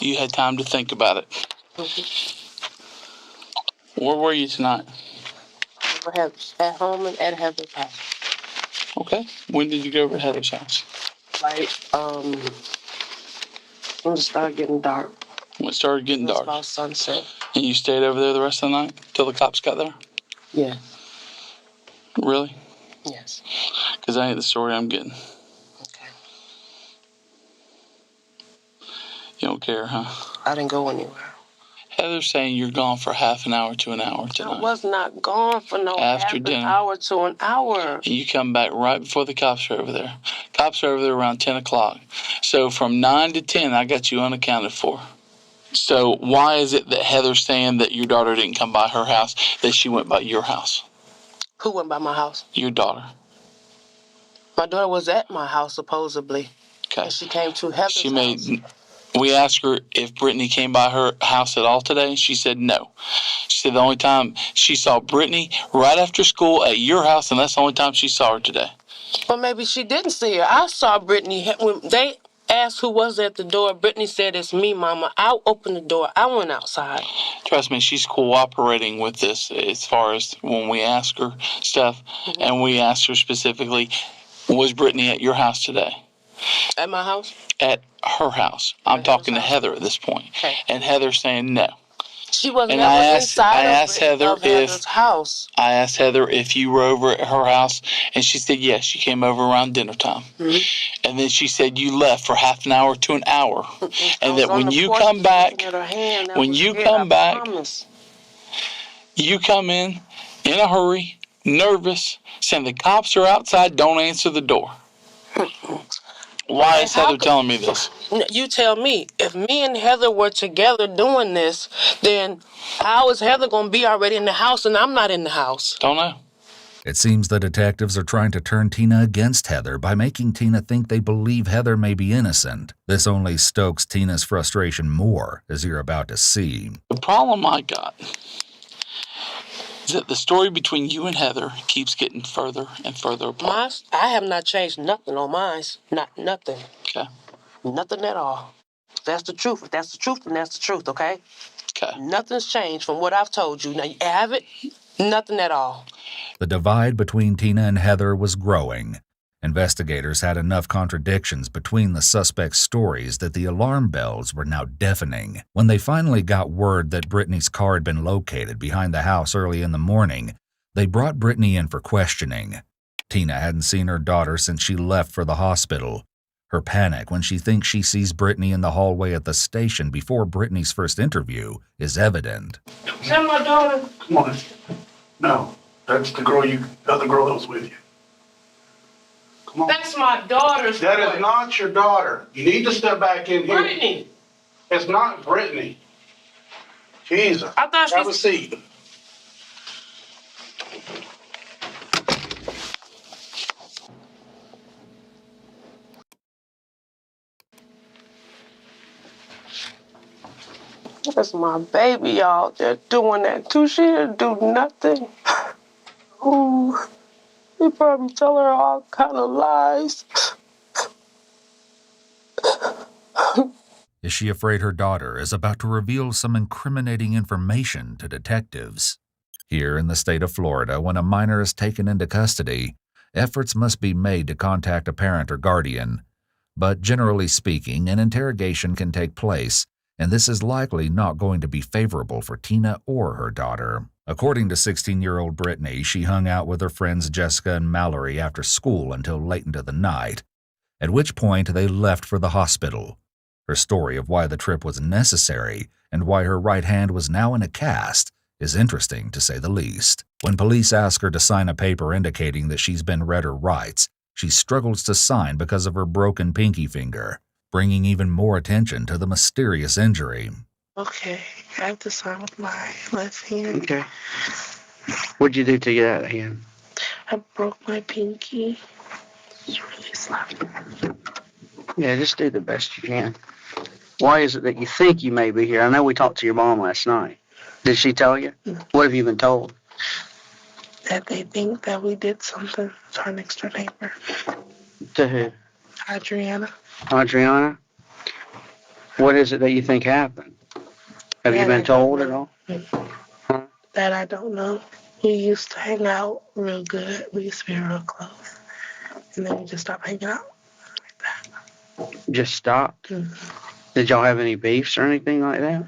You had time to think about it. Where were you tonight? At home and at Heather's house. Okay. When did you go over to Heather's house? Like, when it started getting dark. When it started getting dark? It was about sunset. And you stayed over there the rest of the night till the cops got there? Yeah. Really? Yes. Because that ain't the story I'm getting. Okay. You don't care, huh? I didn't go anywhere. Heather's saying you're gone for half an hour to an hour tonight. I was not gone for no After half dinner. an hour to an hour. And you come back right before the cops are over there. Cops are over there around 10 o'clock. So from 9 to 10, I got you unaccounted for. So why is it that Heather's saying that your daughter didn't come by her house, that she went by your house? Who went by my house? Your daughter. My daughter was at my house, supposedly. Okay. And she came to Heather's house. We asked her if Brittany came by her house at all today. She said no. She said the only time she saw Brittany right after school at your house, and that's the only time she saw her today. Well, maybe she didn't see her. I saw Brittany. When they asked who was at the door, Brittany said, "It's me, Mama." I opened the door. I went outside. Trust me, she's cooperating with this as far as when we ask her stuff. Mm-hmm. And we asked her specifically, was Brittany at your house today? At my house? At her house. I'm talking to Heather at this point. Okay. And Heather's saying no. She was never inside of Heather's house. I asked Heather if you were over at her house, and she said yes, she came over around dinner time. Mm-hmm. And then she said you left for half an hour to an hour. And that when you come back, you come in a hurry, nervous, saying the cops are outside, don't answer the door. Why is Heather telling me this? You tell me. If me and Heather were together doing this, then how is Heather going to be already in the house and I'm not in the house? Don't know. It seems the detectives are trying to turn Tina against Heather by making Tina think they believe Heather may be innocent. This only stokes Tina's frustration more, as you're about to see. The problem I got is that the story between you and Heather keeps getting further and further apart. I have not changed nothing on mine. Nothing. Okay. Nothing at all. That's the truth. If that's the truth, then that's the truth, okay? Okay. Nothing's changed from what I've told you. Now, you have it? Nothing at all. The divide between Tina and Heather was growing. Investigators had enough contradictions between the suspects' stories that the alarm bells were now deafening. When they finally got word that Brittany's car had been located behind the house early in the morning, they brought Brittany in for questioning. Tina hadn't seen her daughter since she left for the hospital. Her panic when she thinks she sees Brittany in the hallway at the station before Brittany's first interview is evident. Is that my daughter? Come on. No, that's the other girl that was with you. Come on. That's my daughter's That boy. is not your daughter. You need to step back in here. Brittany. It's not Brittany. Jesus. I thought she... Have a seat. That's my baby, y'all. They're doing that too. She didn't do nothing. Ooh, he probably tell her all kind of lies. Is she afraid her daughter is about to reveal some incriminating information to detectives? Here in the state of Florida, when a minor is taken into custody, efforts must be made to contact a parent or guardian. But generally speaking, an interrogation can take place, and this is likely not going to be favorable for Tina or her daughter. According to 16-year-old Brittany, she hung out with her friends Jessica and Mallory after school until late into the night, at which point they left for the hospital. Her story of why the trip was necessary and why her right hand was now in a cast is interesting, to say the least. When police ask her to sign a paper indicating that she's been read her rights, she struggles to sign because of her broken pinky finger, bringing even more attention to the mysterious injury. Okay, I have to sign with my left hand. Okay. What'd you do to your hand? I broke my pinky. It's really slapped. Yeah, just do the best you can. Why is it that you think you may be here? I know we talked to your mom last night. Did she tell you? No. What have you been told? That they think that we did something to our next door neighbor. To who? Adriana. Adriana? What is it that you think happened? Have you That been I don't told at know. all? Huh? That I don't know. We used to hang out real good. We used to be real close. And then we just stopped hanging out. Just stopped? Mm-hmm. Did y'all have any beefs or anything like that?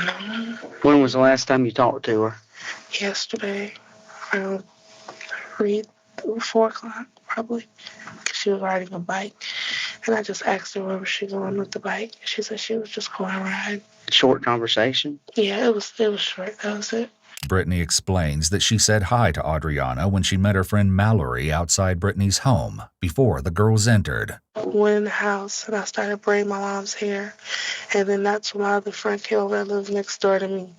No. When was the last time you talked to her? Yesterday, around 3, 4 o'clock, probably. 'Cause she was riding a bike. And I just asked her where was she going with the bike. She said she was just going to ride. Short conversation? Yeah, it was short. That was it. Brittany explains that she said hi to Adriana when she met her friend Mallory outside Brittany's home before the girls entered. Went in the house and I started braiding my mom's hair. And then that's when my other friend came over that lives next door to me.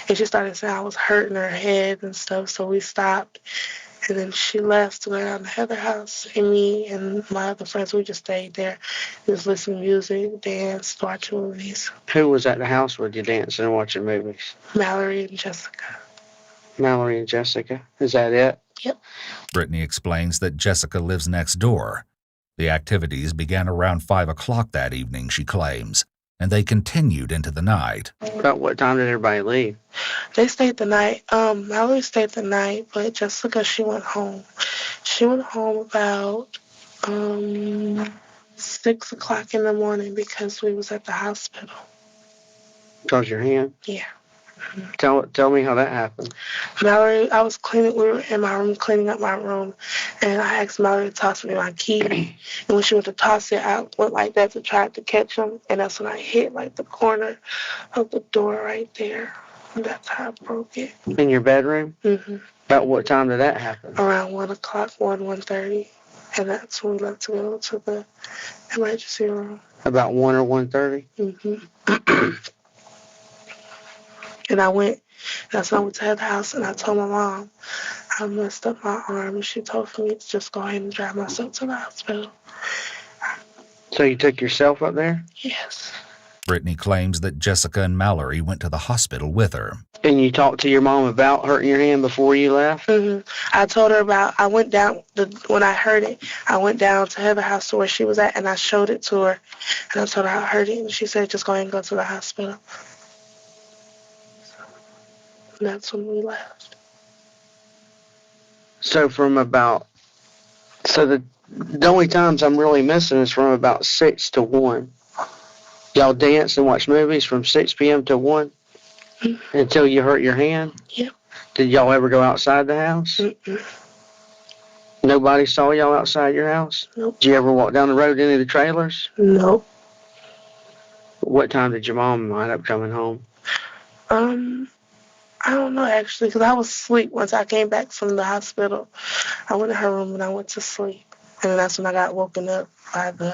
And she started saying I was hurting her head and stuff. So we stopped. And then she left to go down to Heather's house. And me and my other friends, we just stayed there. Just listening to music, dance, watch movies. Who was at the house with you dancing and watching movies? Mallory and Jessica. Mallory and Jessica. Is that it? Yep. Brittany explains that Jessica lives next door. The activities began around 5 o'clock that evening, she claims, and they continued into the night. About what time did everybody leave? They stayed the night. Mallory stayed the night, but Jessica, she went home. She went home about 6 o'clock in the morning because we was at the hospital. Because your hand? Yeah. Tell me how that happened. Mallory, we were in my room cleaning up my room, and I asked Mallory to toss me my key. And when she went to toss it, I went like that to try to catch him, and that's when I hit like the corner of the door right there. And that's how I broke it. In your bedroom? Mm-hmm. About what time did that happen? Around 1 o'clock, 1:30, and that's when we left to go to the emergency room. About 1 or 1:30? Mm-hmm. And I went to the house and I told my mom I messed up my arm, and she told me to just go ahead and drive myself to the hospital. So you took yourself up there? Yes. Brittany claims that Jessica and Mallory went to the hospital with her. And you talked to your mom about hurting your hand before you left? Mm-hmm. I told her I went down, when I heard it, I went down to Heather's house to where she was at, and I showed it to her. And I told her I heard it, and she said, just go ahead and go to the hospital. And that's when we left. So the only times I'm really missing is from about 6 to 1. Y'all danced and watched movies from 6 p.m. to 1 until you hurt your hand? Yep. Did y'all ever go outside the house? Mm-mm. Nobody saw y'all outside your house? Nope. Did you ever walk down the road to any of the trailers? Nope. What time did your mom wind up coming home? I don't know, actually, because I was asleep once I came back from the hospital. I went in her room and I went to sleep. And then that's when I got woken up by the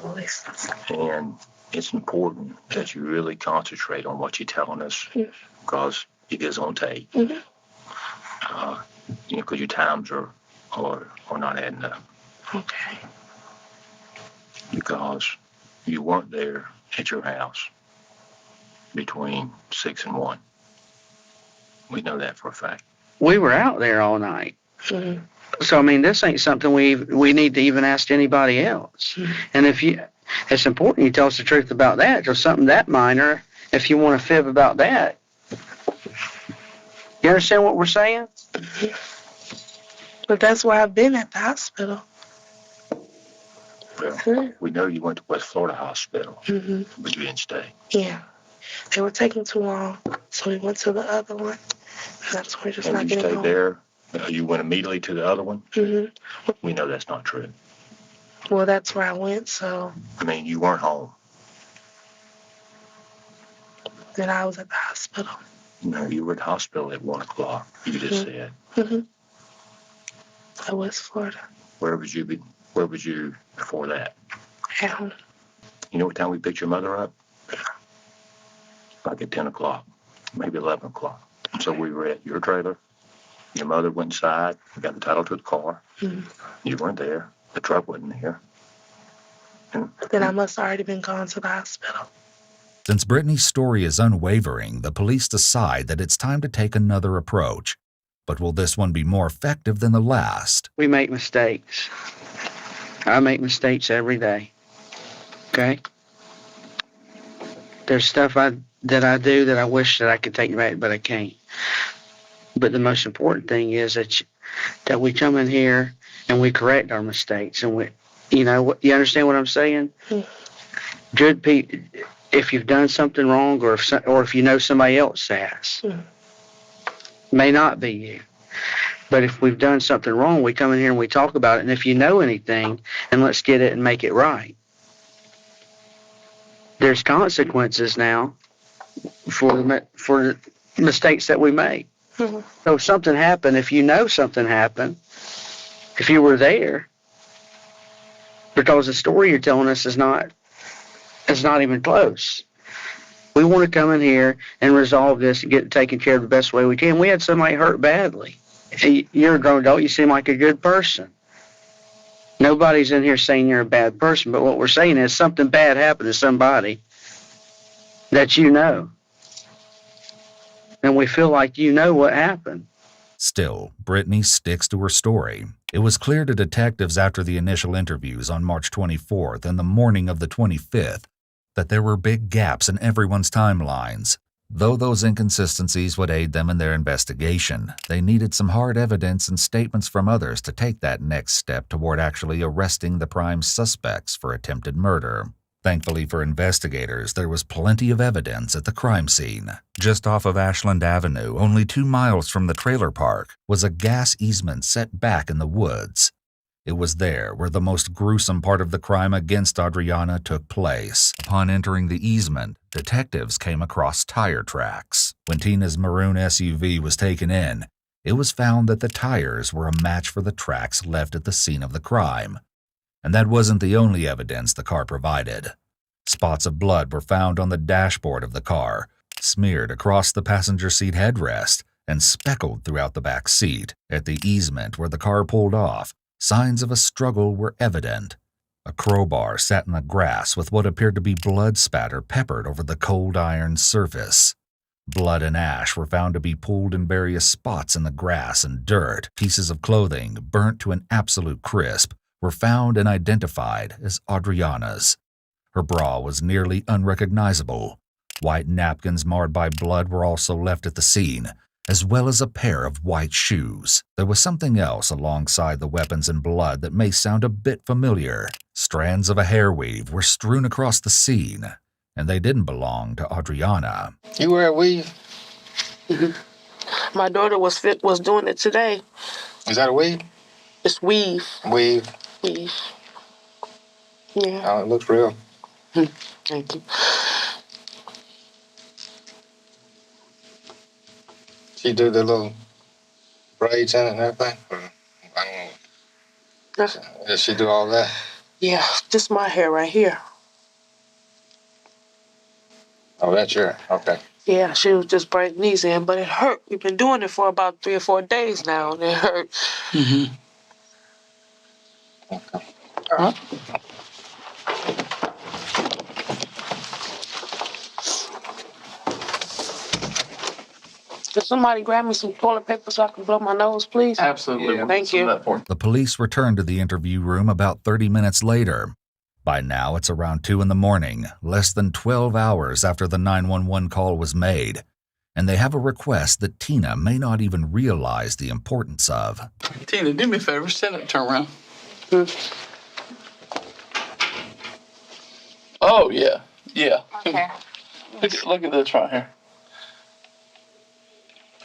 police. And it's important that you really concentrate on what you're telling us because it is on tape. Mm-hmm. Because your times are not adding up. Okay. Because you weren't there at your house between 6 and 1. We know that for a fact. We were out there all night. Mm-hmm. So, I mean, this ain't something we need to even ask anybody else. Mm-hmm. And it's important you tell us the truth about that, because something that minor, if you want to fib about that. You understand what we're saying? Mm-hmm. But that's why I've been at the hospital. Well, we know you went to West Florida Hospital, but you didn't stay. Yeah. They were taking too long, so we went to the other one. That's why we're just And not you getting stayed home. there? You went immediately to the other one? Mm-hmm. We know that's not true. Well, that's where I went, so. I mean, you weren't home. Then I was at the hospital. No, you were at the hospital at 1 o'clock. You just said. Mm-hmm. At West Florida. Where was you before that? At home. You know what time we picked your mother up? Like at 10 o'clock, maybe 11 o'clock. So we were at your trailer. Your mother went inside, got the title to the car. Mm-hmm. You weren't there. The truck wasn't there. Then I must have already been gone to the hospital. Since Brittany's story is unwavering, the police decide that it's time to take another approach. But will this one be more effective than the last? We make mistakes. I make mistakes every day. Okay? There's stuff that I do that I wish that I could take back, but I can't. But the most important thing is that we come in here and we correct our mistakes, and you understand what I'm saying? Good people, if you've done something wrong, or if you know somebody else has, may not be you. But if we've done something wrong, we come in here and we talk about it. And if you know anything, and let's get it and make it right. There's consequences now for the mistakes that we make. So if something happened, if you know something happened, if you were there, because the story you're telling us is not even close. We want to come in here and resolve this and get it taken care of the best way we can. We had somebody hurt badly. You're a grown adult. You seem like a good person. Nobody's in here saying you're a bad person, but what we're saying is something bad happened to somebody that you know. And we feel like you know what happened. Still, Brittany sticks to her story. It was clear to detectives after the initial interviews on March 24th and the morning of the 25th that there were big gaps in everyone's timelines. Though those inconsistencies would aid them in their investigation, they needed some hard evidence and statements from others to take that next step toward actually arresting the prime suspects for attempted murder. Thankfully for investigators, there was plenty of evidence at the crime scene. Just off of Ashland Avenue, only 2 miles from the trailer park, was a gas easement set back in the woods. It was there where the most gruesome part of the crime against Adriana took place. Upon entering the easement, detectives came across tire tracks. When Tina's maroon SUV was taken in, it was found that the tires were a match for the tracks left at the scene of the crime. And that wasn't the only evidence the car provided. Spots of blood were found on the dashboard of the car, smeared across the passenger seat headrest, and speckled throughout the back seat. At the easement where the car pulled off, signs of a struggle were evident. A crowbar sat in the grass with what appeared to be blood spatter peppered over the cold iron surface. Blood and ash were found to be pooled in various spots in the grass and dirt. Pieces of clothing, burnt to an absolute crisp, were found and identified as Adriana's. Her bra was nearly unrecognizable. White napkins marred by blood were also left at the scene, as well as a pair of white shoes. There was something else alongside the weapons and blood that may sound a bit familiar. Strands of a hair weave were strewn across the scene, and they didn't belong to Adriana. You wear a weave? My daughter was doing it today. Is that a weave? It's weave. Weave. Weave. Yeah. Oh, it looks real. Thank you. She do the little braids in it and everything? Or, I don't know. Does she do all that? Yeah, this my hair right here. Oh, that's your, okay. Yeah, she was just braiding these in, but it hurt. We've been doing it for about 3 or 4 days now, and it hurt. Mm-hmm. Okay. Huh? Could somebody grab me some toilet paper so I can blow my nose, please? Absolutely. Yeah. Thank you. The police returned to the interview room about 30 minutes later. By now, it's around 2 in the morning, less than 12 hours after the 911 call was made, and they have a request that Tina may not even realize the importance of. Tina, do me a favor, stand up, turn around. Oh, yeah. Yeah. Okay. Look at this right here.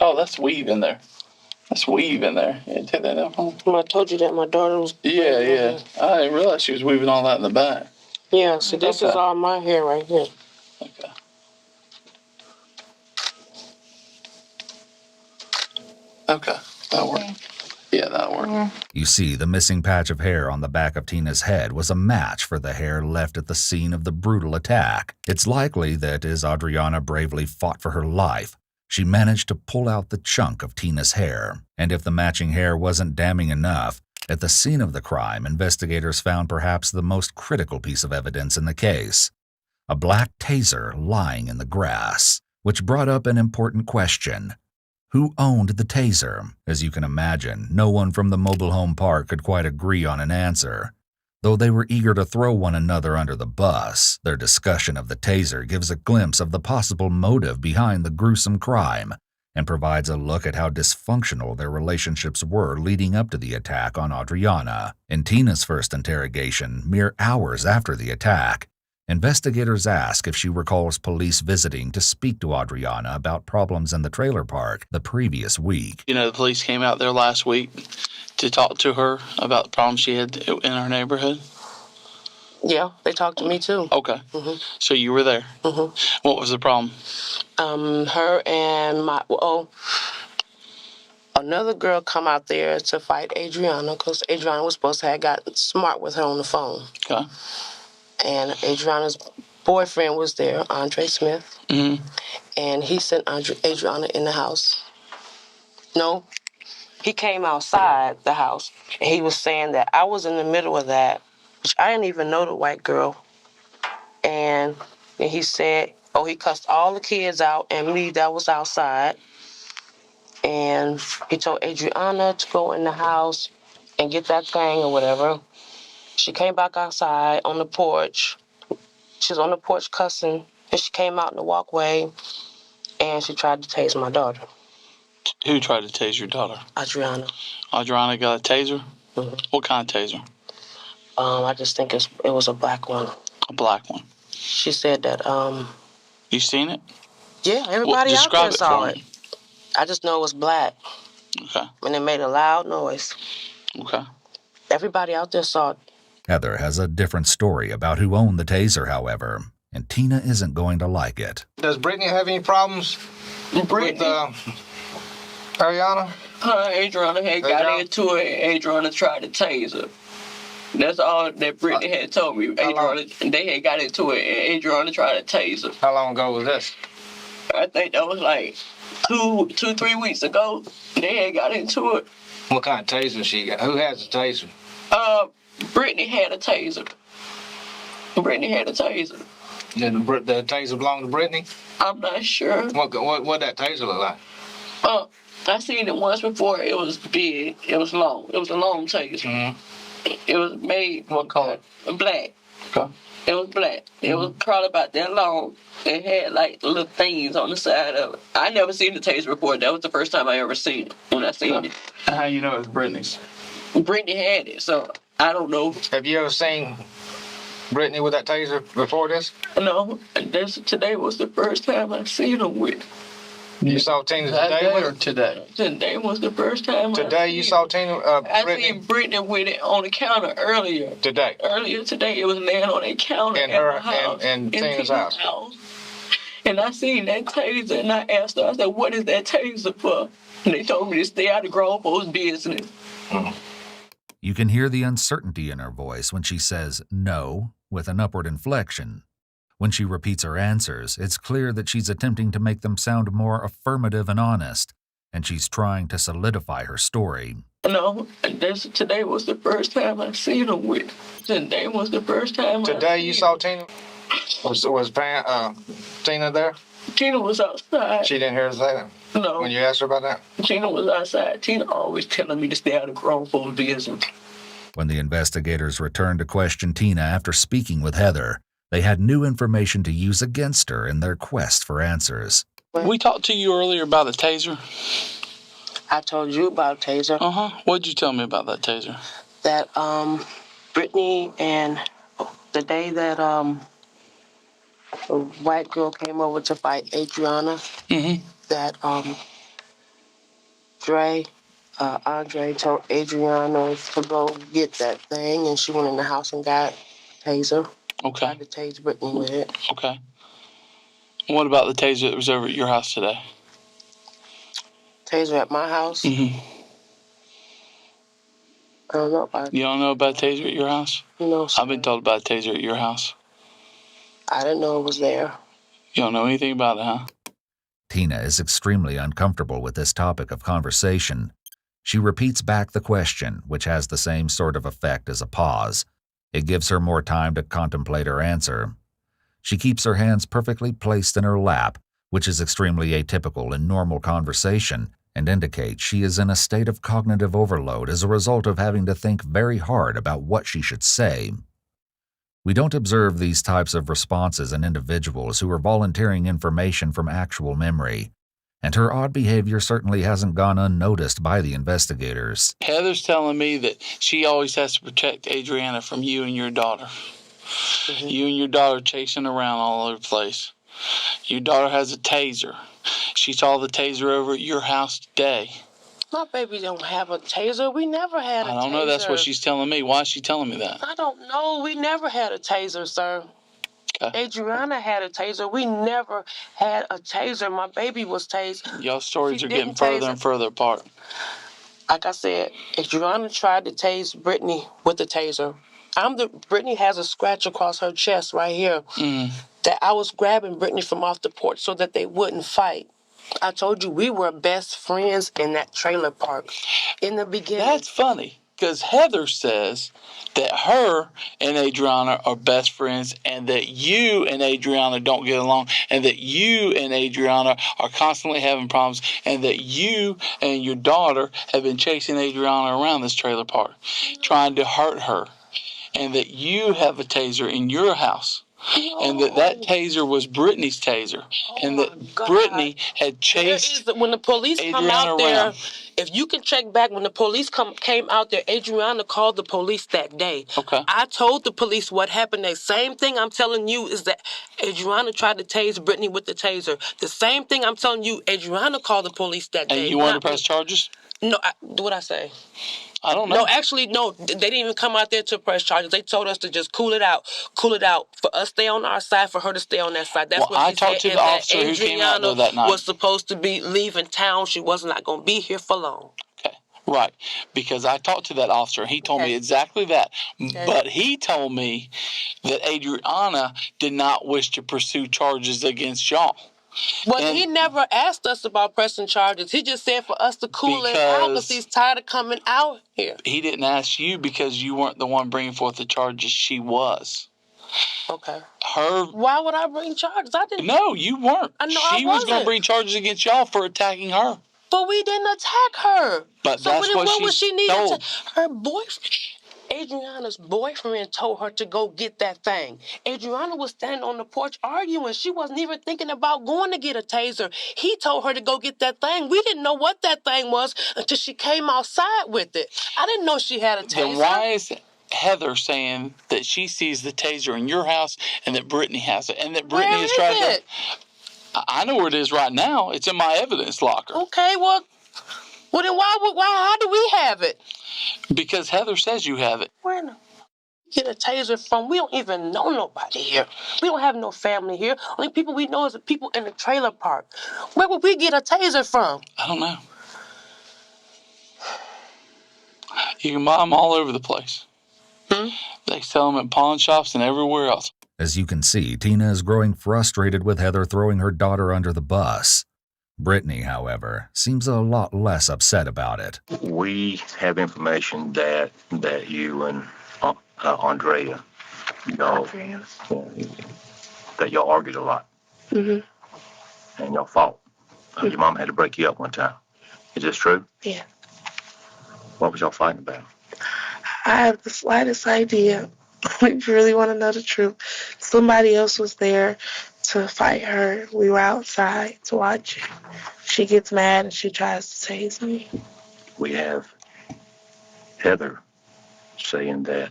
Oh, that's weave in there. That's weave in there. Yeah, take that down home. I told you that my daughter was... Yeah. I didn't realize she was weaving all that in the back. Yeah, so this is all my hair right here. Okay. Okay, that'll work. Yeah, that'll work. You see, the missing patch of hair on the back of Tina's head was a match for the hair left at the scene of the brutal attack. It's likely that as Adriana bravely fought for her life, she managed to pull out the chunk of Tina's hair. And if the matching hair wasn't damning enough, at the scene of the crime, investigators found perhaps the most critical piece of evidence in the case: a black taser lying in the grass, which brought up an important question. Who owned the taser? As you can imagine, no one from the mobile home park could quite agree on an answer. Though they were eager to throw one another under the bus, their discussion of the taser gives a glimpse of the possible motive behind the gruesome crime and provides a look at how dysfunctional their relationships were leading up to the attack on Adriana. In Tina's first interrogation, mere hours after the attack, investigators ask if she recalls police visiting to speak to Adriana about problems in the trailer park the previous week. You know, the police came out there last week to talk to her about the problems she had in her neighborhood. Yeah, they talked to me too. Okay. Mm-hmm. So you were there. Mm-hmm. What was the problem? Her and another girl come out there to fight Adriana because Adriana was supposed to have got smart with her on the phone. Okay. And Adriana's boyfriend was there, Andre Smith. Mm-hmm. And he sent Adriana in the house. No, he came outside the house. And he was saying that I was in the middle of that, which I didn't even know the white girl. And then he said, he cussed all the kids out and me that was outside. And he told Adriana to go in the house and get that thing or whatever. She came back outside on the porch. She was on the porch cussing. And she came out in the walkway and she tried to tase my daughter. Who tried to tase your daughter? Adriana. Adriana got a taser? Mm-hmm. What kind of taser? I just think it was a black one. A black one. She said that, You seen it? Yeah, everybody out there saw it. I just know it was black. Okay. And it made a loud noise. Okay. Everybody out there saw it. Heather has a different story about who owned the taser, however, and Tina isn't going to like it. Does Brittany have any problems with Ariana? Adriana had got into it and Adriana tried to tase her. That's all that Brittany had told me. They had got into it and Adriana tried to tase her. How long ago was this? I think that was like 3 weeks ago. They had got into it. What kind of taser she got? Who has a taser? Brittany had a taser. Did the taser belong to Brittany? I'm not sure. What that taser look like? I seen it once before. It was big. It was long. It was a long taser. Mm-hmm. It was made. What color? Black. Okay. It was black. Mm-hmm. It was probably about that long. It had like little things on the side of it. I never seen the taser before. That was the first time I ever seen it. When I seen it. How you know it was Brittany's? Brittany had it, so I don't know. Have you ever seen Brittany with that taser before this? No, today was the first time I seen her with it. You saw Tina That today day with or it? today? Today was the first time. Today you saw Tina, I Brittany? seen Brittany with it on the counter earlier. Today? Earlier today, it was laying on a counter In at her my house. in Tina's house. And I seen that taser, and I asked her, I said, what is that taser for? And they told me to stay out of grown folks' business. Mm-hmm. You can hear the uncertainty in her voice when she says no with an upward inflection. When she repeats her answers, it's clear that she's attempting to make them sound more affirmative and honest, and she's trying to solidify her story. No, today was the first time I seen her with it. Today was the first time. Today you saw Tina? Was Tina there? Tina was outside. She didn't hear her say that? No. When you asked her about that? Tina was outside. Tina always telling me to stay out of grown folks' business. When the investigators returned to question Tina after speaking with Heather, they had new information to use against her in their quest for answers. We talked to you earlier about the taser. I told you about taser. What'd you tell me about that taser? That Brittany and the day that a white girl came over to fight Adriana, that Andre told Adriana to go get that thing, and she went in the house and got a taser. Okay. Tried to tase Brittany with it. Okay. What about the taser that was over at your house today? Taser at my house? Mm-hmm. I don't know about it. You don't know about a taser at your house? No, sir. I've been told about a taser at your house. I didn't know it was there. You don't know anything about it, huh? Tina is extremely uncomfortable with this topic of conversation. She repeats back the question, which has the same sort of effect as a pause. It gives her more time to contemplate her answer. She keeps her hands perfectly placed in her lap, which is extremely atypical in normal conversation, and indicate she is in a state of cognitive overload as a result of having to think very hard about what she should say. We don't observe these types of responses in individuals who are volunteering information from actual memory, and her odd behavior certainly hasn't gone unnoticed by the investigators. Heather's telling me that she always has to protect Adriana from you and your daughter. Mm-hmm. You and your daughter chasing around all over the place. Your daughter has a taser. She saw the taser over at your house today. My baby don't have a taser. We never had a taser. I don't know. That's what she's telling me. Why is she telling me that? I don't know. We never had a taser, sir. Okay. Adriana had a taser. We never had a taser. My baby was tased. Y'all stories are getting further and further apart. Like I said, Adriana tried to tase Brittany with the taser. Brittany has a scratch across her chest right here. That I was grabbing Brittany from off the porch so that they wouldn't fight. I told you we were best friends in that trailer park in the beginning. That's funny, because Heather says that her and Adriana are best friends and that you and Adriana don't get along and that you and Adriana are constantly having problems and that you and your daughter have been chasing Adriana around this trailer park, trying to hurt her, and that you have a taser in your house. And that taser was Brittany's taser, and that Brittany had chased when the police come out there. If you can check back, when the police came out there, Adriana called the police that day. Okay. I told the police what happened. The same thing I'm telling you is that Adriana tried to tase Brittany with the taser. The same thing I'm telling you, Adriana called the police that day. And you wanted to press charges? No, what'd I say? I don't know. No, actually, no. They didn't even come out there to press charges. They told us to just cool it out. For us stay on our side, for her to stay on that side. That's what she said. I talked to the officer who came out there that night. Was supposed to be leaving town. She was not going to be here for long. Okay, right. Because I talked to that officer. He told me exactly that. Okay. But he told me that Adriana did not wish to pursue charges against y'all. Well, he never asked us about pressing charges. He just said for us to cool it out because he's tired of coming out here. He didn't ask you because you weren't the one bringing forth the charges. She was. Okay. Why would I bring charges? I didn't. No, you weren't. I know she was going to bring charges against y'all for attacking her. But we didn't attack her. But so that's what she told. Her boyfriend. Adriana's boyfriend told her to go get that thing. Adriana was standing on the porch arguing. She wasn't even thinking about going to get a taser. He told her to go get that thing. We didn't know what that thing was until she came outside with it. I didn't know she had a taser. Then why is Heather saying that she sees the taser in your house and that Brittany has it? And that Brittany is trying to... I know where it is right now. It's in my evidence locker. Okay, well then how do we have it? Because Heather says you have it. Where do we get a taser from? We don't even know nobody here. We don't have no family here. Only people we know is the people in the trailer park. Where would we get a taser from? I don't know. You can buy them all over the place. They sell them at pawn shops and everywhere else. As you can see, Tina is growing frustrated with Heather throwing her daughter under the bus. Brittany, however, seems a lot less upset about it. We have information that you and Andrea, that y'all argued a lot. Mm-hmm. And y'all fought. Your mom had to break you up one time. Is this true? Yeah. What was y'all fighting about? I have the slightest idea. If you really want to know the truth, somebody else was there to fight her. We were outside to watch it. She gets mad and she tries to tase me. We have Heather saying that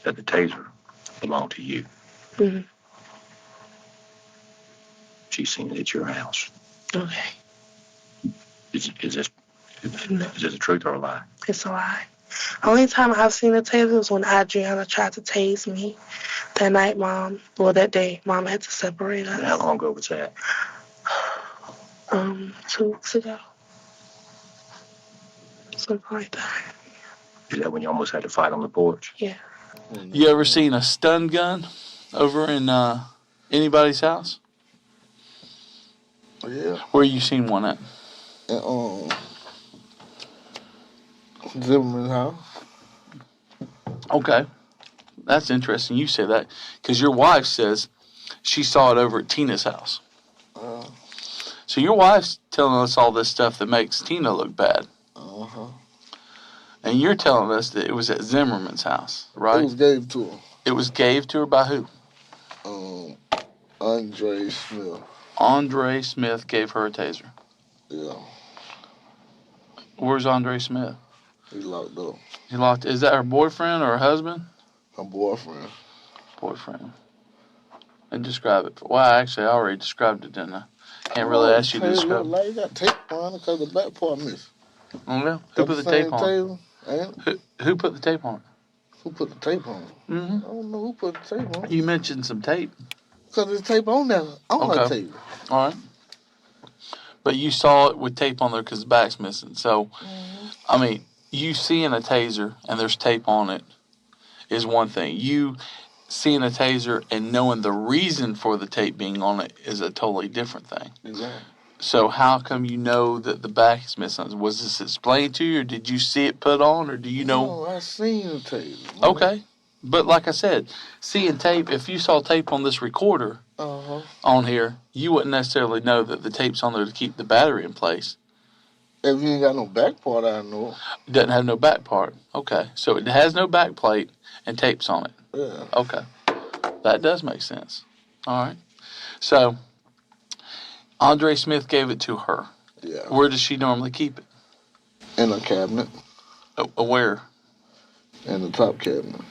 the taser belonged to you. Mm-hmm. She's seen it at your house. Okay. Is this the truth or a lie? It's a lie. Only time I've seen a taser was when Adriana tried to tase me. That night, that day, Mom had to separate us. And how long ago was that? 2 weeks ago. Something like that. Is that when you almost had to fight on the porch? Yeah. You ever seen a stun gun over in anybody's house? Yeah. Where you seen one at? Zimmerman's house. Okay. That's interesting you say that, because your wife says she saw it over at Tina's house. So your wife's telling us all this stuff that makes Tina look bad. And you're telling us that it was at Zimmerman's house, right? It was gave to her. It was gave to her by who? Andre Smith. Andre Smith gave her a taser. Yeah. Where's Andre Smith? He's locked up. He locked. Is that her boyfriend or her husband? Her boyfriend. Boyfriend. And describe it. Well, actually, I already described it, didn't I? Can't really ask you to describe it. Like you got tape on it because the back part missed. Oh, yeah? Who put the tape on it? Who put the tape on it? Who put the tape on it? Mm-hmm. I don't know who put the tape on it. You mentioned some tape. Because there's tape on there. On that tape. All right. But you saw it with tape on there because the back's missing. So, I mean, you seeing a taser and there's tape on it is one thing. You seeing a taser and knowing the reason for the tape being on it is a totally different thing. Exactly. So how come you know that the back is missing? Was this explained to you, or did you see it put on, or do you know? No, I seen the tape. Okay. But like I said, seeing tape, if you saw tape on this recorder on here, you wouldn't necessarily know that the tape's on there to keep the battery in place. If you ain't got no back part, I know. It doesn't have no back part. Okay. So it has no back plate and tape's on it. Yeah. Okay. That does make sense. All right. So Andre Smith gave it to her. Yeah. Where does she normally keep it? In a cabinet. Where? In the top cabinet.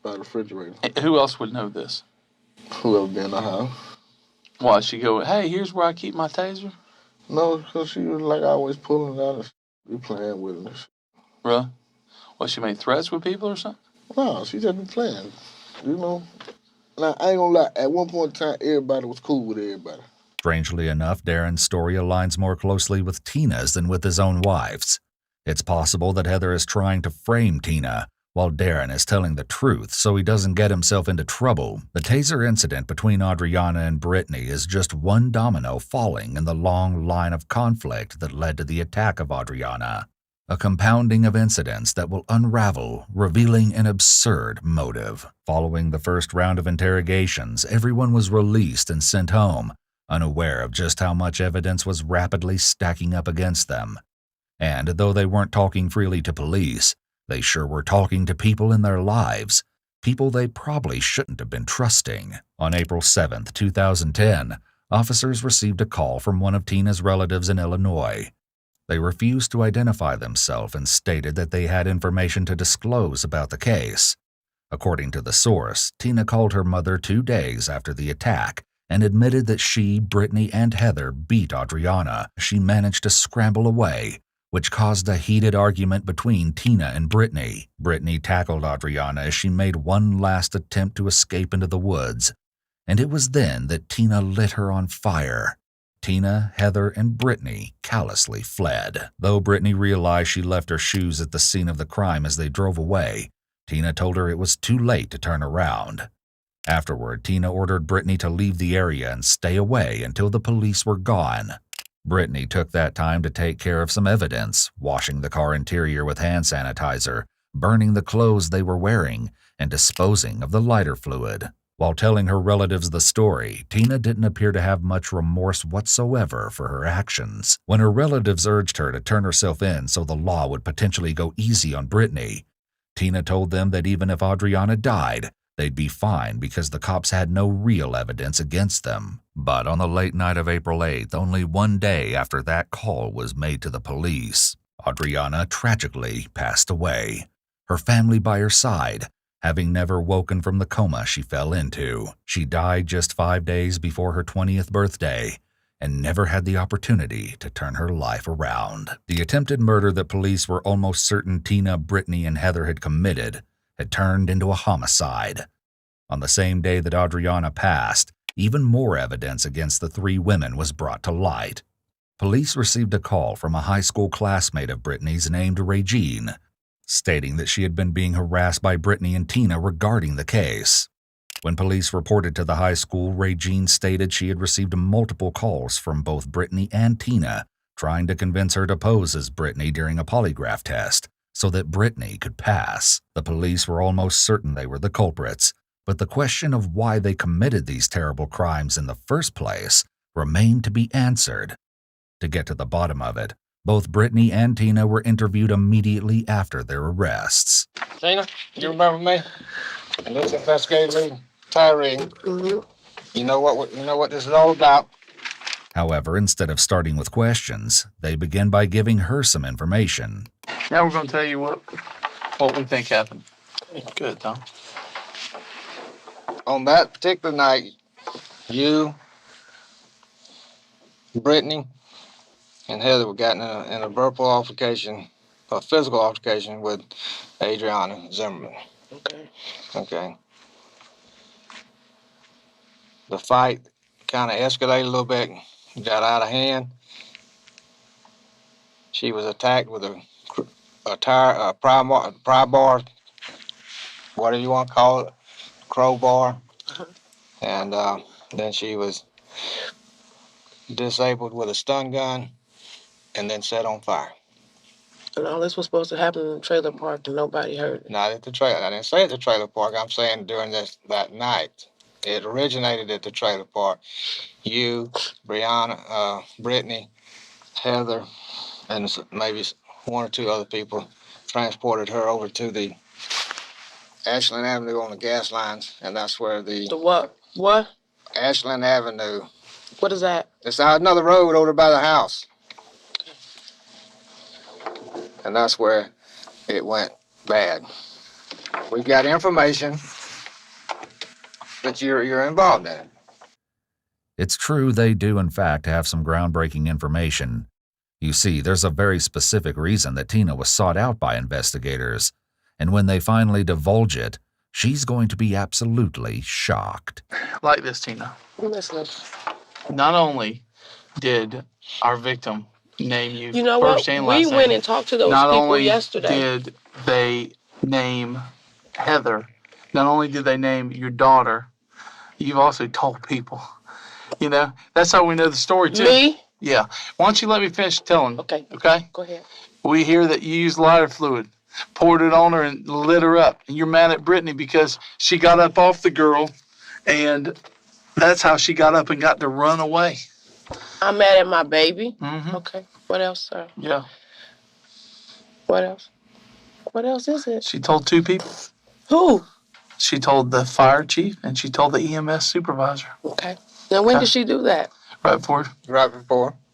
By the refrigerator. And who else would know this? Whoever be in the house. Why, she go, hey, here's where I keep my taser? No, because she was like always pulling it out and be playing with it. Really? What, she made threats with people or something? No, she just be playing. You know? Now, I ain't gonna lie. At one point in time, everybody was cool with everybody. Strangely enough, Darren's story aligns more closely with Tina's than with his own wife's. It's possible that Heather is trying to frame Tina, while Darren is telling the truth so he doesn't get himself into trouble. The taser incident between Adriana and Brittany is just one domino falling in the long line of conflict that led to the attack of Adriana. A compounding of incidents that will unravel, revealing an absurd motive. Following the first round of interrogations, everyone was released and sent home, unaware of just how much evidence was rapidly stacking up against them. And though they weren't talking freely to police, they sure were talking to people in their lives, people they probably shouldn't have been trusting. On April 7, 2010, officers received a call from one of Tina's relatives in Illinois. They refused to identify themselves and stated that they had information to disclose about the case. According to the source, Tina called her mother 2 days after the attack and admitted that she, Brittany, and Heather beat Adriana. She managed to scramble away, which caused a heated argument between Tina and Brittany. Brittany tackled Adriana as she made one last attempt to escape into the woods, and it was then that Tina lit her on fire. Tina, Heather, and Brittany callously fled. Though Brittany realized she left her shoes at the scene of the crime as they drove away, Tina told her it was too late to turn around. Afterward, Tina ordered Brittany to leave the area and stay away until the police were gone. Brittany took that time to take care of some evidence, washing the car interior with hand sanitizer, burning the clothes they were wearing, and disposing of the lighter fluid. While telling her relatives the story, Tina didn't appear to have much remorse whatsoever for her actions. When her relatives urged her to turn herself in so the law would potentially go easy on Brittany, Tina told them that even if Adriana died, they'd be fine because the cops had no real evidence against them. But on the late night of April 8th, only 1 day after that call was made to the police, Adriana tragically passed away, her family by her side, having never woken from the coma she fell into. She died just 5 days before her 20th birthday and never had the opportunity to turn her life around. The attempted murder that police were almost certain Tina, Brittany, and Heather had committed had turned into a homicide. On the same day that Adriana passed, even more evidence against the 3 women was brought to light. Police received a call from a high school classmate of Brittany's named Regine, stating that she had been being harassed by Brittany and Tina regarding the case. When police reported to the high school, Regine stated she had received multiple calls from both Brittany and Tina, trying to convince her to pose as Brittany during a polygraph test so that Brittany could pass. The police were almost certain they were the culprits, but the question of why they committed these terrible crimes in the first place remained to be answered. To get to the bottom of it, both Brittany and Tina were interviewed immediately after their arrests. Tina, you remember me? And this investigator, Tyree. Mm-hmm. You know what this is all about. However, instead of starting with questions, they begin by giving her some information. Now we're going to tell you what we think happened. Good, Tom. On that particular night, you, Brittany, and Heather were gotten in a verbal altercation, a physical altercation with Adriana Zimmerman. Okay. The fight kind of escalated a little bit, got out of hand. She was attacked with a pry bar, whatever you want to call it, crowbar, and then she was disabled with a stun gun, and then set on fire. And all this was supposed to happen in the trailer park, and nobody heard it. Not at the trailer. I didn't say at the trailer park. I'm saying during that night. It originated at the trailer park. You, Brittany, Heather, and maybe one or two other people transported her over to the Ashland Avenue on the gas lines, and that's where The what? What? Ashland Avenue. What is that? It's another road over by the house. And that's where it went bad. We got information that you're involved in it. It's true they do in fact have some groundbreaking information. You see, there's a very specific reason that Tina was sought out by investigators, and when they finally divulge it, she's going to be absolutely shocked. Like this, Tina. Listen. Not only did our victim name you, You know first what? and last We went name, and talked to those not people only yesterday. did they name Heather, not only did they name your daughter, you've also told people. You know, that's how we know the story, too. Me? Yeah. Why don't you let me finish telling? Okay. Okay? Go ahead. We hear that you used lighter fluid, poured it on her, and lit her up. And you're mad at Brittany because she got up off the girl, and that's how she got up and got to run away. I'm mad at my baby. Mm-hmm. Okay. What else, sir? Yeah. What else? What else is it? She told two people. Who? She told the fire chief, and she told the EMS supervisor. Okay. Now, when did she do that? Right before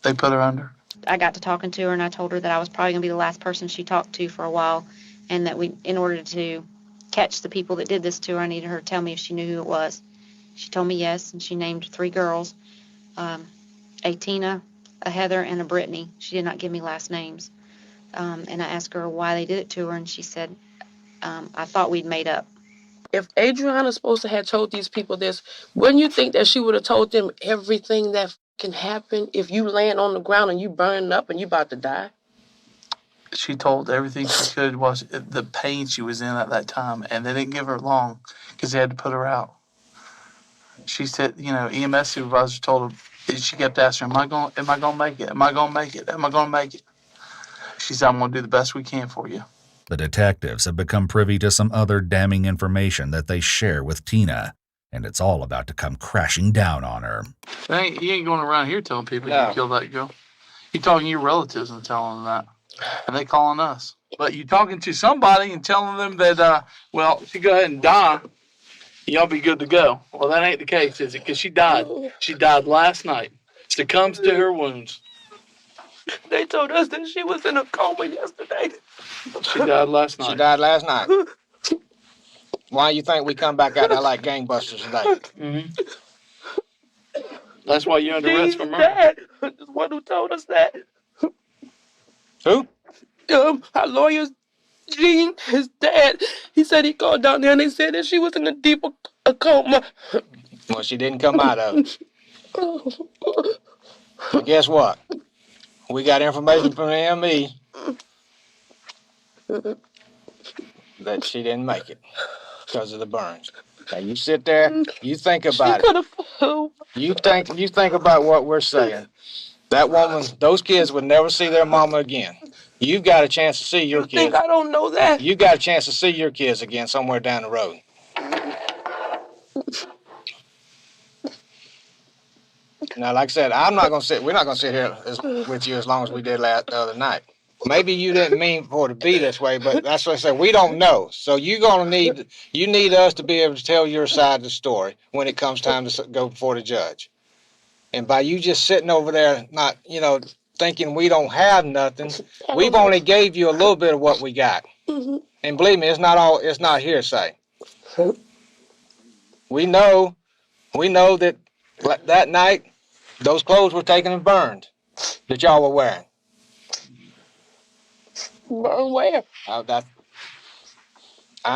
they put her under. I got to talking to her, and I told her that I was probably going to be the last person she talked to for a while, and that in order to catch the people that did this to her, I needed her to tell me if she knew who it was. She told me yes, and she named 3 girls, a Tina, a Heather, and a Brittany. She did not give me last names. And I asked her why they did it to her, and she said, I thought we'd made up. If Adriana's supposed to have told these people this, wouldn't you think that she would have told them everything that can happen if you land on the ground and you burn up and you about to die? She told everything she could was the pain she was in at that time, and they didn't give her long because they had to put her out. She said, EMS supervisor told her, she kept asking her, am I going to make it? Am I going to make it? Am I going to make it? She said, I'm going to do the best we can for you. The detectives have become privy to some other damning information that they share with Tina, and it's all about to come crashing down on her. You ain't going around here telling people No. you killed that girl. You're talking to your relatives and telling them that, and they calling us. But you talking to somebody and telling them that, if you go ahead and die, y'all be good to go. Well, that ain't the case, is it? Because she died. She died last night. Succumbs to her wounds. They told us that she was in a coma yesterday. She died last night. She died last night. Why do you think we come back out there like gangbusters today? Mm-hmm. That's why you're under arrest for murder. Dad, the one who told us that. Who? Our lawyer, Gene, his dad, he said he called down there and they said that she was in a deep coma. Well, she didn't come out of it. And guess what? We got information from the ME that she didn't make it because of the burns. Now you sit there, you think about it. You think about what we're saying. That woman, those kids would never see their mama again. You've got a chance to see your kids. You think I don't know that? You got a chance to see your kids again somewhere down the road. Now, like I said, we're not gonna sit here with you as long as we did the other night. Maybe you didn't mean for it to be this way, but that's what I said. We don't know. So you need us to be able to tell your side of the story when it comes time to go before the judge. And by you just sitting over there, not, thinking we don't have nothing, we've only gave you a little bit of what we got. And believe me, it's not hearsay. We know that that night, those clothes were taken and burned that y'all were wearing. Burn where?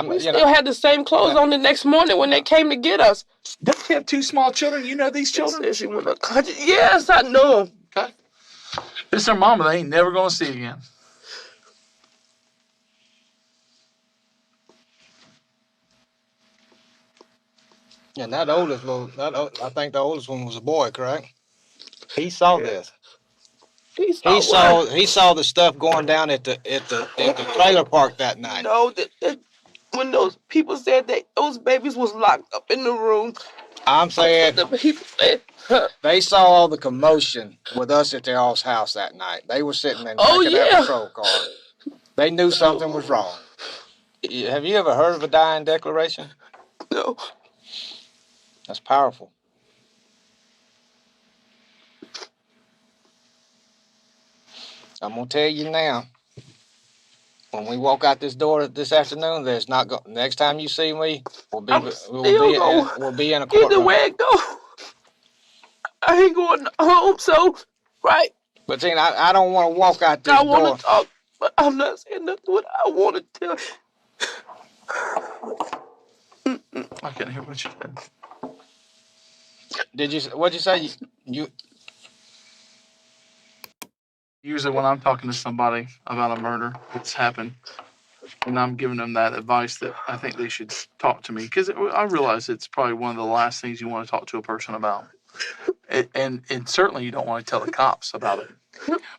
We still had the same clothes on the next morning when they came to get us. Don't you have two small children? You know these children? Said she went to country. Yes, I know them. Okay. This is their mama they ain't never going to see again. And that oldest I think the oldest one was a boy, correct? He saw this. He saw the stuff going down at the trailer park that night. No, when those people said that those babies was locked up in the room. I'm saying the people said, they saw all the commotion with us at their all's house that night. They were sitting in the back of that patrol car. They knew something was wrong. Have you ever heard of a dying declaration? No. That's powerful. I'm gonna tell you now. When we walk out this door this afternoon, there's not go. Next time you see me, we'll be in a courtroom. Either way it go, I ain't going home. So, right. But Tina, I don't want to walk out this door. I want to talk, but I'm not saying nothing what I want to tell. I can't hear what you said. What'd you say? You Usually when I'm talking to somebody about a murder that's happened, and I'm giving them that advice that I think they should talk to me, because I realize it's probably one of the last things you want to talk to a person about. And certainly you don't want to tell the cops about it.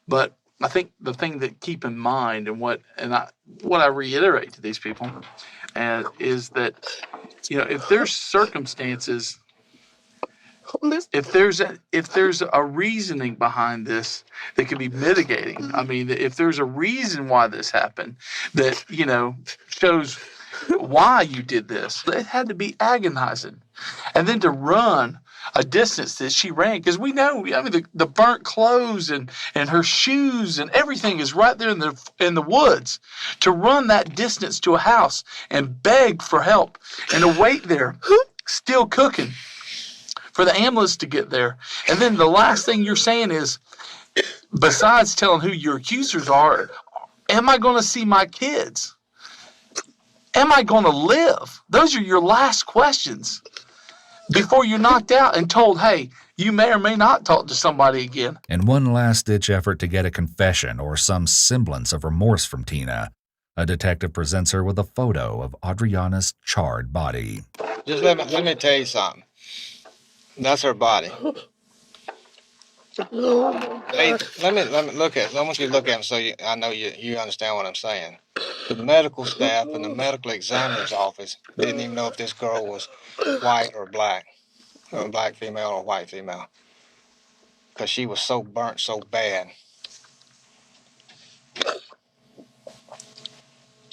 But I think the thing that keep in mind and what I reiterate to these people is that, if there's circumstances, if there's a reasoning behind this that could be mitigating, I mean, if there's a reason why this happened that, shows why you did this, it had to be agonizing. And then to run a distance that she ran, because we know, the burnt clothes and her shoes and everything is right there in the woods. To run that distance to a house and beg for help and to wait there, still cooking, for the ambulance to get there. And then the last thing you're saying is, besides telling who your accusers are, am I going to see my kids? Am I going to live? Those are your last questions before you're knocked out and told, hey, you may or may not talk to somebody again. In one last-ditch effort to get a confession or some semblance of remorse from Tina, a detective presents her with a photo of Adriana's charred body. Just let me tell you something. That's her body. Hey, let me look at. I want you to look at him so I know you understand what I'm saying. The medical staff and the medical examiner's office didn't even know if this girl was white or black female or white female, because she was so burnt so bad.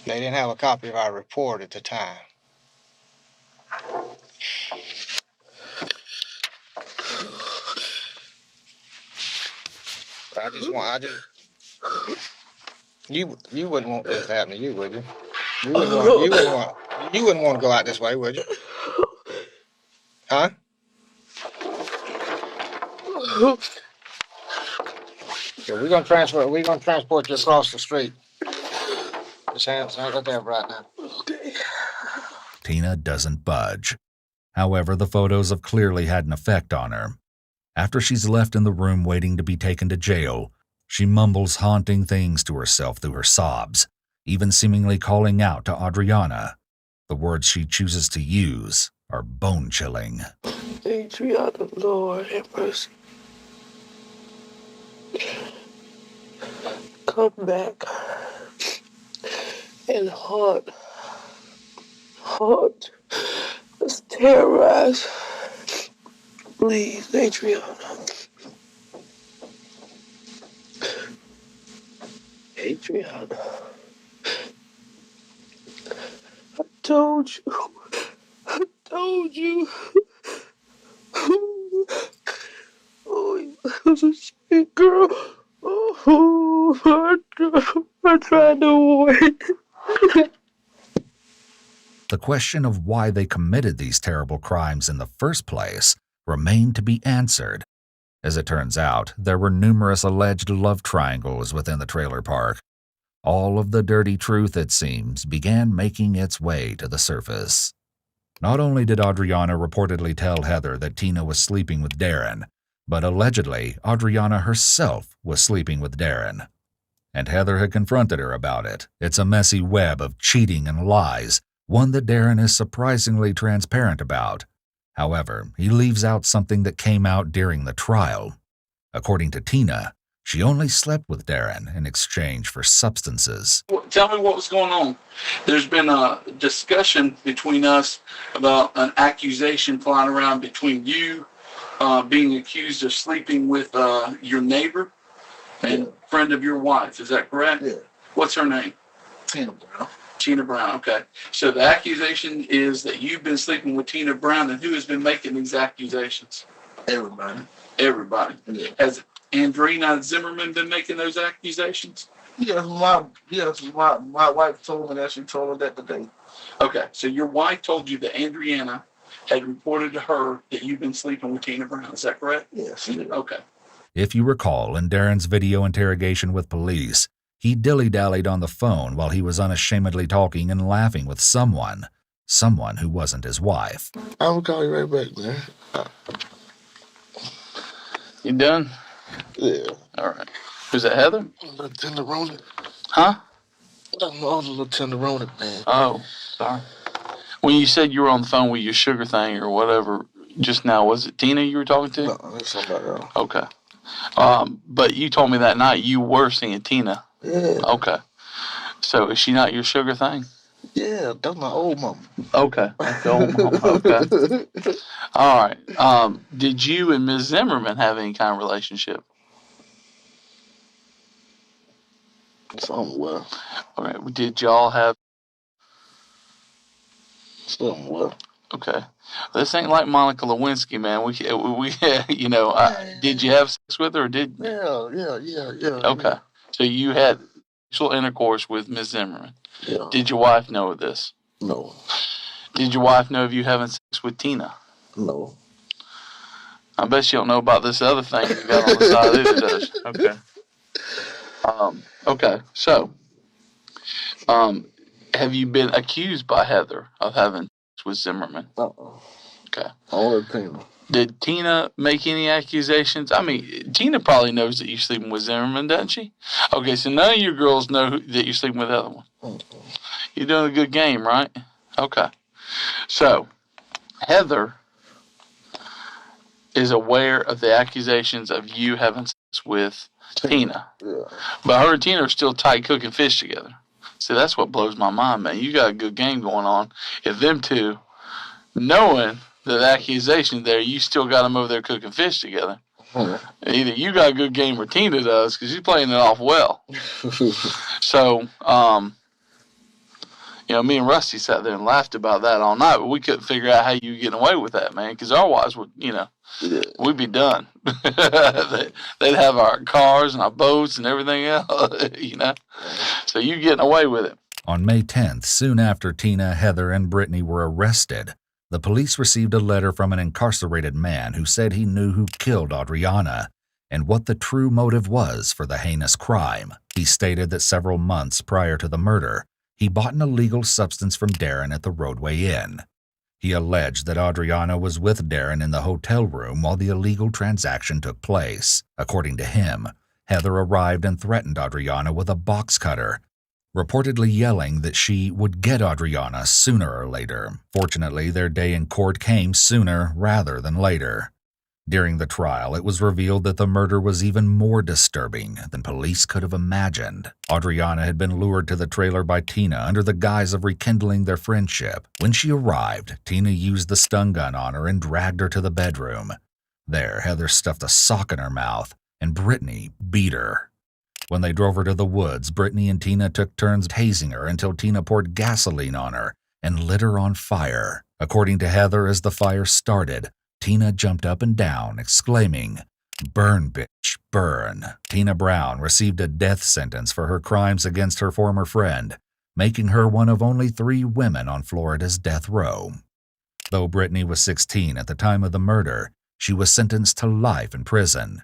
They didn't have a copy of our report at the time. You wouldn't want this to happen to you, would you? You wouldn't want to go out this way, would you? Huh? Yeah, we're gonna transport you across the street. Just hands up there right now. Okay. Tina doesn't budge. However, the photos have clearly had an effect on her. After she's left in the room waiting to be taken to jail, she mumbles haunting things to herself through her sobs, even seemingly calling out to Adriana. The words she chooses to use are bone-chilling. Adriana, Lord have mercy. Come back. And heart was terrorized. Please, Adriana. Adriana. I told you. I told you. Oh, you was a sweet girl. Oh, I tried to avoid. The question of why they committed these terrible crimes in the first place remained to be answered. As it turns out, there were numerous alleged love triangles within the trailer park. All of the dirty truth, it seems, began making its way to the surface. Not only did Adriana reportedly tell Heather that Tina was sleeping with Darren, but allegedly Adriana herself was sleeping with Darren. And Heather had confronted her about it. It's a messy web of cheating and lies, one that Darren is surprisingly transparent about. However, he leaves out something that came out during the trial. According to Tina, she only slept with Darren in exchange for substances. Tell me what was going on. There's been a discussion between us about an accusation flying around between you being accused of sleeping with your neighbor and friend of your wife. Is that correct? Yeah. What's her name? Tina Brown. Tina Brown. Okay. So the accusation is that you've been sleeping with Tina Brown, and who has been making these accusations? Everybody. Everybody. Yeah. Has Andrina Zimmerman been making those accusations? Yes, my wife told me that. She told me that today. Okay. So your wife told you that Andriana had reported to her that you've been sleeping with Tina Brown. Is that correct? Yes. Okay. If you recall, in Darren's video interrogation with police, he dilly-dallied on the phone while he was unashamedly talking and laughing with someone who wasn't his wife. I'm gonna call you right back, man. You done? Yeah. All right. Is that Heather? Little tenderoni. Huh? No, the little tenderoni, man. Oh, sorry. When you said you were on the phone with your sugar thing or whatever just now, was it Tina you were talking to? No, that's somebody else. Okay. But you told me that night you were seeing Tina. Yeah. Okay. So is she not your sugar thing? Yeah, that's my old mama. Okay. That's the old mama. Okay. All right. Did you and Ms. Zimmerman have any kind of relationship? Somewhere. All right. Did y'all have? Somewhere. Okay. This ain't like Monica Lewinsky, man. We you know, did you have sex with her or did? Yeah. Okay. So you had sexual intercourse with Ms. Zimmerman. Yeah. Did your wife know of this? No. Did your wife know of you having sex with Tina? No. I bet she don't know about this other thing you got on the side either, does she? Okay. Okay. So, have you been accused by Heather of having sex with Zimmerman? Okay. Only Tina. Did Tina make any accusations? I mean, Tina probably knows that you're sleeping with Zimmerman, doesn't she? Okay, so none of you girls know that you're sleeping with the other one. You're doing a good game, right? Okay. So, Heather is aware of the accusations of you having sex with Tina. Yeah. But her and Tina are still tight cooking fish together. See, that's what blows my mind, man. You got a good game going on. If them two, knowing the accusation there, you still got them over there cooking fish together. Either you got a good game or Tina does, because she's playing it off well. So, you know, me and Rusty sat there and laughed about that all night, but we couldn't figure out how you were getting away with that, man, because our wives would, you know, we'd be done. They'd have our cars and our boats and everything else, you know. So you getting away with it. On May 10th, soon after Tina, Heather, and Brittany were arrested, the police received a letter from an incarcerated man who said he knew who killed Adriana and what the true motive was for the heinous crime. He stated that several months prior to the murder, he bought an illegal substance from Darren at the Roadway Inn. He alleged that Adriana was with Darren in the hotel room while the illegal transaction took place. According to him, Heather arrived and threatened Adriana with a box cutter, reportedly yelling that she would get Adriana sooner or later. Fortunately, their day in court came sooner rather than later. During the trial, it was revealed that the murder was even more disturbing than police could have imagined. Adriana had been lured to the trailer by Tina under the guise of rekindling their friendship. When she arrived, Tina used the stun gun on her and dragged her to the bedroom. There, Heather stuffed a sock in her mouth, and Brittany beat her. When they drove her to the woods, Brittany and Tina took turns tasing her until Tina poured gasoline on her and lit her on fire. According to Heather, as the fire started, Tina jumped up and down, exclaiming, "Burn, bitch, burn." Tina Brown received a death sentence for her crimes against her former friend, making her one of only 3 women on Florida's death row. Though Brittany was 16 at the time of the murder, she was sentenced to life in prison.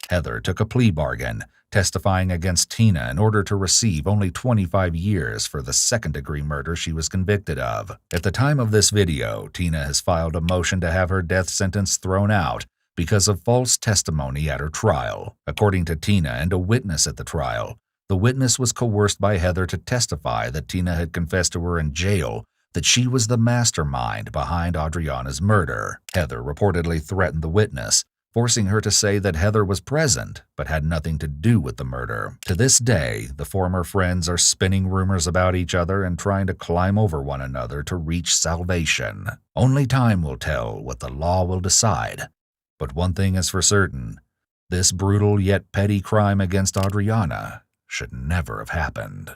Heather took a plea bargain, testifying against Tina in order to receive only 25 years for the second-degree murder she was convicted of. At the time of this video, Tina has filed a motion to have her death sentence thrown out because of false testimony at her trial. According to Tina and a witness at the trial, the witness was coerced by Heather to testify that Tina had confessed to her in jail that she was the mastermind behind Adriana's murder. Heather reportedly threatened the witness, forcing her to say that Heather was present but had nothing to do with the murder. To this day, the former friends are spinning rumors about each other and trying to climb over one another to reach salvation. Only time will tell what the law will decide. But one thing is for certain, this brutal yet petty crime against Adriana should never have happened.